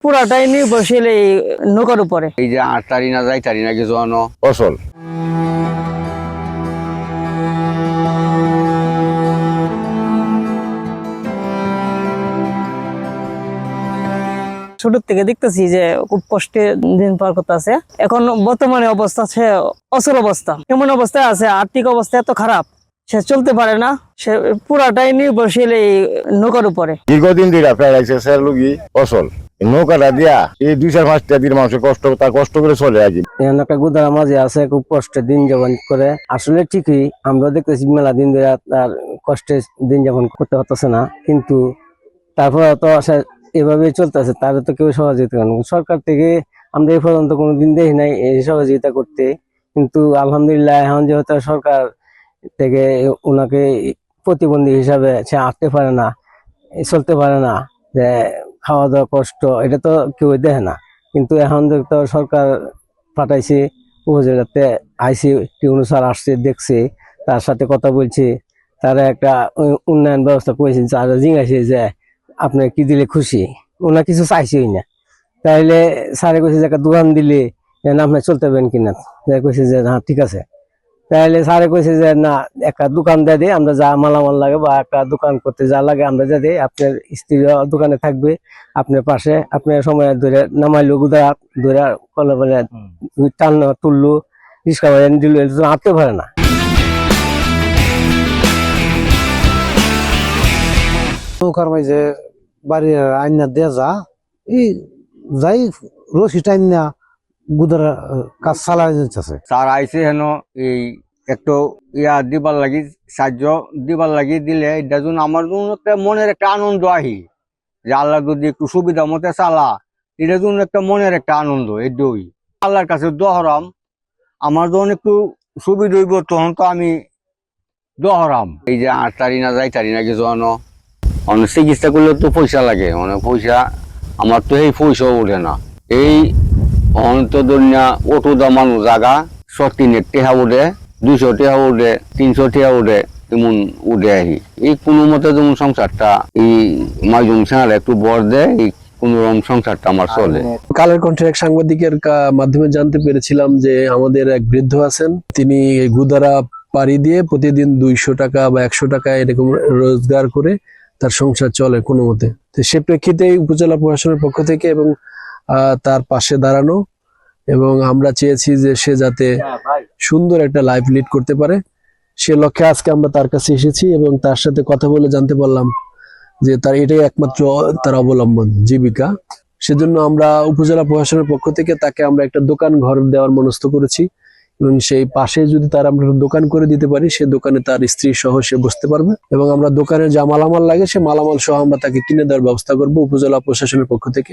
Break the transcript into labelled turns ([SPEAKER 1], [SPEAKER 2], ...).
[SPEAKER 1] পুরাটাই নির্ভরশীল এই নৌকার উপরে।
[SPEAKER 2] এই যে আর তারি না যাই তারি না কিছু ফসল
[SPEAKER 1] ছোট থেকে দেখতেছি যে খুব কষ্টে দিন পার করতে আছে। এখন বর্তমানে অবস্থা আছে অচল অবস্থা, এমন অবস্থায় আছে, আর্থিক অবস্থা এত খারাপ, সে চলতে পারে না, সে পুরাটাই নির্ভরশীল এই নৌকার উপরে।
[SPEAKER 3] দীর্ঘদিন ধরে ফসল নৌকাটা দিয়া এই 2-4-5টা দিন মানুষের কষ্ট করে চলে আছি।
[SPEAKER 4] একটা গুদারা মাঝে আছে, খুব কষ্টে দিন যাপন করে। আসলে ঠিকই আমরা দেখতেছি মেলা দিন ধরে তার কষ্টে দিন যাপন করতে পারতেছে না, কিন্তু তারপরে তো এভাবে চলতেছে, তার তো কেউ সহযোগিতা করেন সরকার থেকে। আমরা এই পর্যন্ত কোনোদিন দেখি নাই এই সহযোগিতা করতে, কিন্তু আলহামদুলিল্লাহ এখন যেহেতু সরকার থেকে ওনাকে প্রতিবন্ধী হিসাবে সে আঁকতে পারে না, চলতে পারে না, যে খাওয়া দাওয়া কষ্ট, এটা তো কেউ দেখে না। কিন্তু এখন তো সরকার পাঠাইছে উপজেলাতে, আইসি টিউনু স্যার আসছে, দেখছে, তার সাথে কথা বলছে, তারা একটা উন্নয়ন ব্যবস্থা করেছে। তারা জিজ্ঞাসা যে আপনি কি দিলে খুশি, ওনার কিছু চাইছেই না। তাইলে স্যারে কইছে যে একটা দোকান দিলে আপনি চলতে পারবেন কিনা, কইছে যে হ্যাঁ ঠিক আছে। তাহলে স্যারে কইছে যে না, একটা দোকান দিয়ে দিই, আমরা যা মালামাল লাগে বা একটা দোকান করতে যা লাগে আমরা যা দিই, আপনার স্ত্রী দোকানে থাকবে, আপনার পাশে, আপনার সময় ধরে নামাইলো গুদা ধরে কলে বলে টান তুললো, রিক্সা দিল, আঁটতে পারে না।
[SPEAKER 5] নৌকার মাঝে বাড়ির আইনা দেয়া যা এই যাই রশি টাইম না গুদার কাজ চালাই যাচ্ছে।
[SPEAKER 2] স্যার আইসে হেন এই একটু ইয়া দিবার লাগি, সাহায্য দিবার লাগি দিলে এটা জন্য আমার জন্য একটা মনের একটা আনন্দ আহি, যে আল্লাহ যদি একটু সুবিধা মতে চালা, এটার জন্য একটা মনের একটা আনন্দ। এই দই আল্লাহর কাছে দোহরাম, আমার যখন একটু সুবিধা হইব তখন তো আমি দোহরাম। এই যে আর তারি না যাই তারি না কিছু অনেক চিকিৎসা করলে তো পয়সা লাগে, অনেক পয়সা, আমার তো এই পয়সাও ওঠে না। এই অন্তদন্যা অটো দামানো জায়গা 100-3 টেহা উঠে, 200 টেহা উঠে, 300 টেহা উঠে, এমন উঠে আহি। এই কোনো মতে যেমন সংসারটা এই মাইজুম সেনারা একটু বর দেয়, এই কোন রকম সংসারটা আমার চলে।
[SPEAKER 6] কালের কণ্ঠের এক সাংবাদিকের মাধ্যমে জানতে পেরেছিলাম যে আমাদের এক বৃদ্ধ আছেন, তিনি গুদারা পাড়ি দিয়ে প্রতিদিন 200 টাকা বা 100 টাকা এরকম রোজগার করে তার সংসার চলে কোনো মতে। তো সে প্রেক্ষিতে উপজেলা প্রশাসনের পক্ষ থেকে এবং তার পাশে দাঁড়ানো, এবং আমরা চেয়েছি যে সে যাতে সুন্দর একটা লাইফ লিড করতে পারে, সে লক্ষ্যে আজকে আমরা তার কাছে এসেছি এবং তার সাথে কথা বলে জানতে পারলাম যে তার এটাই একমাত্র তার অবলম্বন, জীবিকা। সেজন্য আমরা উপজেলা প্রশাসনের পক্ষ থেকে তাকে আমরা একটা দোকান ঘর দেওয়ার মনস্থ করেছি, এবং সেই পাশে যদি তার আমরা দোকান করে দিতে পারি, সে দোকানে তার স্ত্রী সহ সে বসতে পারবে, এবং আমরা দোকানে যা মালামাল লাগে সে মালামাল সহ আমরা তাকে কিনে দেওয়ার ব্যবস্থা করবো উপজেলা প্রশাসনের পক্ষ থেকে।